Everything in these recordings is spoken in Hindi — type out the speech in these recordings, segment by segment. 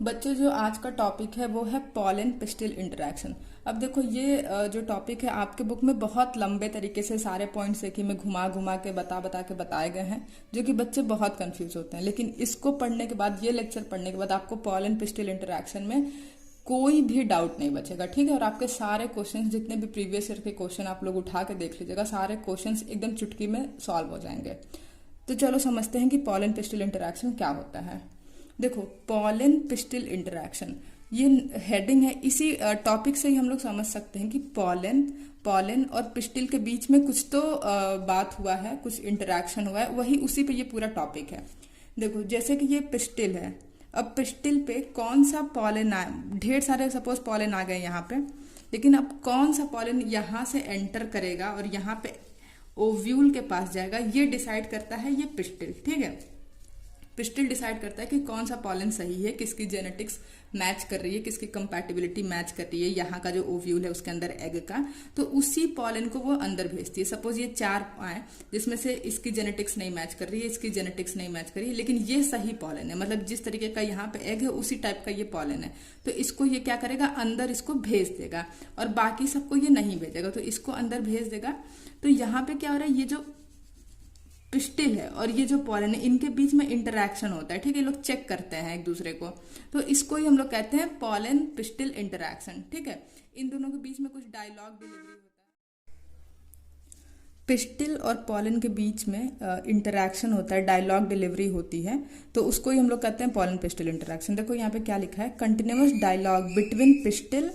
बच्चों, जो आज का टॉपिक है वो है पॉलन पिस्टिल इंटरेक्शन। अब देखो, ये जो टॉपिक है आपके बुक में बहुत लंबे तरीके से सारे पॉइंट्स है कि मैं घुमा घुमा के बता के बताए गए हैं, जो कि बच्चे बहुत कंफ्यूज होते हैं। लेकिन इसको पढ़ने के बाद, ये लेक्चर पढ़ने के बाद आपको पॉलन पिस्टिल इंटरेक्शन में कोई भी डाउट नहीं बचेगा, ठीक है। और आपके सारे क्वेश्चंस, जितने भी प्रीवियस ईयर के क्वेश्चन आप लोग उठा के देख लीजिएगा, सारे क्वेश्चंस एकदम चुटकी में सॉल्व हो जाएंगे। तो चलो समझते हैं कि पॉलन पिस्टिल इंटरेक्शन क्या होता है। देखो, पॉलन पिस्टिल इंटरेक्शन, ये हेडिंग है। इसी टॉपिक से ही हम लोग समझ सकते हैं कि पॉलन और पिस्टिल के बीच में कुछ तो बात हुआ है, कुछ इंटरेक्शन हुआ है, वही उसी पे ये पूरा टॉपिक है। देखो, जैसे कि ये पिस्टिल है, अब पिस्टिल पे कौन सा पॉलन आए, ढेर सारे सपोज पॉलन आ गए यहाँ पे, लेकिन अब कौन सा पॉलन यहाँ से एंटर करेगा और यहाँ पे ओव्यूल के पास जाएगा, ये डिसाइड करता है ये पिस्टिल, ठीक है। पिस्टिल डिसाइड करता है कि कौन सा पॉलन सही है, किसकी जेनेटिक्स मैच कर रही है, किसकी कंपैटिबिलिटी मैच कर रही है, यहाँ का जो ओव्यूल है उसके अंदर एग का, तो उसी पॉलन को वो अंदर भेजती है। सपोज ये 4 आए जिसमें से इसकी जेनेटिक्स नहीं मैच कर रही है, इसकी जेनेटिक्स नहीं मैच कर रही है, लेकिन ये सही पॉलन है, मतलब जिस तरीके का यहाँ पे एग है उसी टाइप का ये पॉलन है, तो इसको ये क्या करेगा, अंदर इसको भेज देगा, और बाकी सबको ये नहीं भेजेगा, तो इसको अंदर भेज देगा। तो यहाँ पे क्या हो रहा है, ये जो पिस्टिल है और ये जो पॉलन है, इनके बीच में इंटरेक्शन होता है, ठीक है। ये लोग चेक करते हैं एक दूसरे को, तो इसको ही हम लोग कहते हैं पॉलन पिस्टिल इंटरेक्शन, ठीक है। इन दोनों के बीच में कुछ डायलॉग डिलीवरी होता है। पिस्टिल और पॉलन के बीच में इंटरेक्शन होता है, डायलॉग डिलीवरी होती है, तो उसको ही हम लोग कहते हैं पॉलन पिस्टिल इंटरेक्शन। देखो यहाँ पे क्या लिखा है, कंटिन्यूअस डायलॉग बिटवीन पिस्टिल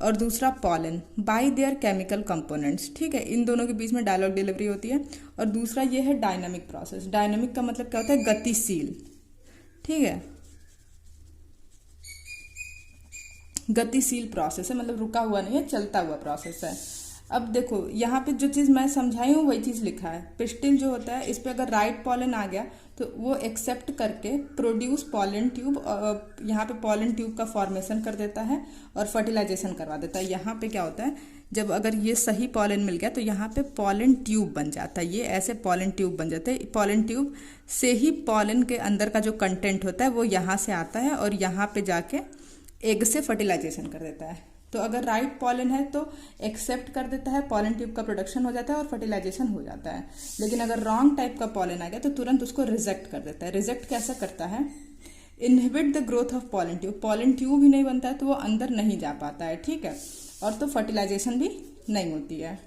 और दूसरा pollen bye there chemical components, ठीक है। इन दोनों के बीच में डायलॉग डिलीवरी होती है। और दूसरा ये है डायनामिक प्रोसेस। डायनामिक का मतलब क्या होता है, गतिशील, ठीक है। गतिशील प्रोसेस है, मतलब रुका हुआ नहीं है, चलता हुआ प्रोसेस है। अब देखो, यहाँ पे जो चीज मैं समझाई हूँ वही चीज लिखा है। पिस्टिल जो होता है, इस पे अगर राइट पॉलन आ गया तो वो एक्सेप्ट करके प्रोड्यूस पॉलन ट्यूब, यहाँ पे पॉलन ट्यूब का फॉर्मेशन कर देता है और फर्टिलाइजेशन करवा देता है। यहाँ पे क्या होता है, जब अगर ये सही पॉलन मिल गया तो यहाँ पे पॉलन ट्यूब बन जाता है, ये ऐसे पॉलन ट्यूब बन जाते हैं। पॉलन ट्यूब से ही पॉलन के अंदर का जो कंटेंट होता है वो यहाँ से आता है और यहाँ पे जाके एग से फर्टिलाइजेशन कर देता है। तो अगर राइट पॉलन है तो एक्सेप्ट कर देता है, पॉलन ट्यूब का प्रोडक्शन हो जाता है और फर्टिलाइजेशन हो जाता है। लेकिन अगर रॉन्ग टाइप का पॉलन आ गया तो तुरंत उसको रिजेक्ट कर देता है। रिजेक्ट कैसे करता है, inhibit the growth of pollen tube, pollen tube ही नहीं बनता है तो वो अंदर नहीं जा पाता है, ठीक है। और तो फर्टिलाइजेशन भी नहीं होती है।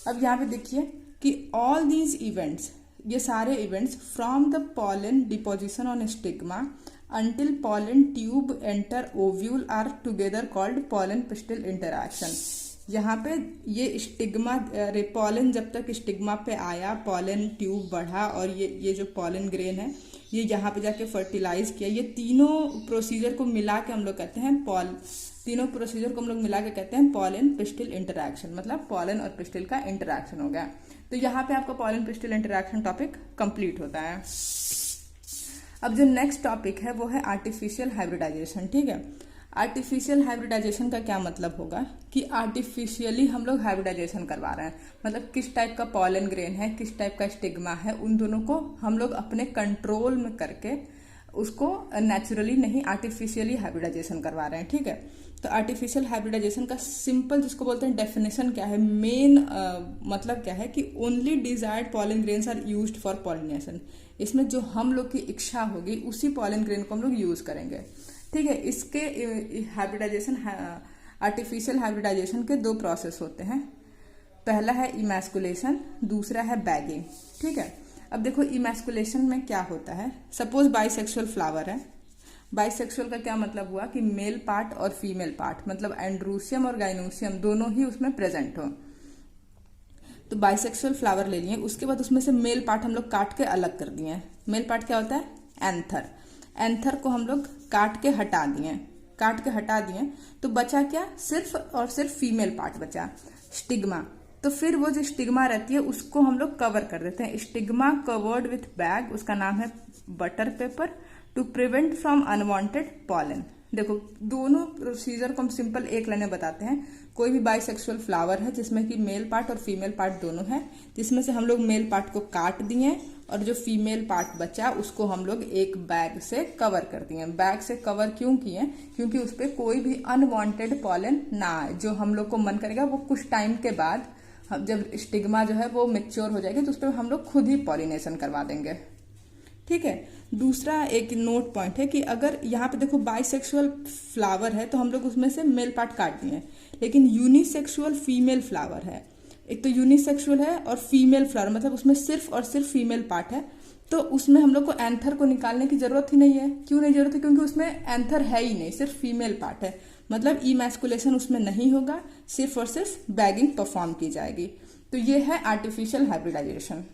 अब यहाँ पे देखिए कि ऑल दीज इवेंट्स, ये सारे events from the pollen deposition on stigma until pollen tube enter ovule are together called pollen pistil interaction। यहाँ पे ये स्टिग्मा, पॉलन जब तक स्टिग्मा पे आया, पॉलन ट्यूब बढ़ा और ये जो पॉलन ग्रेन है ये यहाँ पे जाके फर्टिलाइज किया, ये तीनों प्रोसीजर को मिला के हम लोग कहते हैं तीनों प्रोसीजर को हम लोग मिला के कहते हैं पॉलन पिस्टिल इंटरेक्शन, मतलब पॉलन और पिस्टिल का इंटरेक्शन हो गया। तो यहाँ पे आपका pollen pistil interaction topic complete होता है। अब जो नेक्स्ट टॉपिक है वो है आर्टिफिशियल हाइब्रिडाइजेशन, ठीक है। आर्टिफिशियल हाइब्रिडाइजेशन का क्या मतलब होगा कि आर्टिफिशियली हम लोग हाइब्रिडाइजेशन करवा रहे हैं, मतलब किस टाइप का पॉलन ग्रेन है, किस टाइप का स्टिग्मा है, उन दोनों को हम लोग अपने कंट्रोल में करके उसको नेचुरली नहीं, आर्टिफिशियली हाइब्रिडाइजेशन करवा रहे हैं, ठीक है। तो आर्टिफिशियल हाइब्रिडाइजेशन का सिंपल जिसको बोलते हैं डेफिनेशन क्या है, मेन मतलब क्या है कि only desired pollen grains are used for pollination. इसमें जो हम लोग की इच्छा होगी उसी पॉलन ग्रेन को हम लोग यूज करेंगे, ठीक है। इसके हाइब्रिडाइजेशन, आर्टिफिशियल हाइब्रिडाइजेशन के 2 प्रोसेस होते हैं। पहला है इमैस्कुलेशन, दूसरा है बैगिंग, ठीक है। अब देखो इमैस्कुलेशन में क्या होता है, सपोज बाइसेक्सुअल फ्लावर है। बाइसेक्सुअल का क्या मतलब हुआ कि मेल पार्ट और फीमेल पार्ट, मतलब एंड्रूसियम और गाइनोसियम दोनों ही उसमें प्रेजेंट हो। तो बाइसेक्सुअल फ्लावर ले लिए, उसके बाद उसमें से मेल पार्ट हम लोग काट के अलग कर दिए। मेल पार्ट क्या होता है, एंथर। एंथर को हम लोग काट के हटा दिए, तो बचा क्या, सिर्फ और सिर्फ फीमेल पार्ट बचा, स्टिग्मा। तो फिर वो जो स्टिग्मा रहती है उसको हम लोग कवर कर देते हैं, स्टिग्मा कवर्ड विथ बैग, उसका नाम है butter paper, to prevent from unwanted pollen. देखो दोनों प्रोसीजर को हम सिंपल एक लाइन में बताते हैं। कोई भी बाइसेक्सुअल फ्लावर है जिसमें कि मेल पार्ट और फीमेल पार्ट दोनों है, जिसमें से हम लोग मेल पार्ट को काट दिए और जो फीमेल पार्ट बचा उसको हम लोग एक बैग से कवर कर दिए। बैग से कवर क्यों किए? क्योंकि उस पर कोई भी अनवांटेड पॉलन ना आए। जो हम लोग को मन करेगा वो कुछ टाइम के बाद जब स्टिग्मा जो है वो मैच्योर हो जाएगी तो उस पर हम लोग खुद ही पॉलिनेशन करवा देंगे। ठीक है। दूसरा एक नोट पॉइंट है कि अगर यहाँ पे देखो बाइसेक्सुअल फ्लावर है तो हम लोग उसमें से मेल पार्ट काट दिए, लेकिन यूनिसेक्सुअल फीमेल फ्लावर है। एक तो यूनिसेक्सुअल है और फीमेल फ्लावर, मतलब उसमें सिर्फ और सिर्फ फीमेल पार्ट है, तो उसमें हम लोग को एंथर को निकालने की जरूरत ही नहीं है। क्यों नहीं जरूरत है? क्योंकि उसमें एंथर है ही नहीं, सिर्फ फीमेल पार्ट है, मतलब इमैस्कुलेशन उसमें नहीं होगा, सिर्फ और सिर्फ बैगिंग परफॉर्म की जाएगी। तो ये है आर्टिफिशियल हाइब्रिडाइजेशन।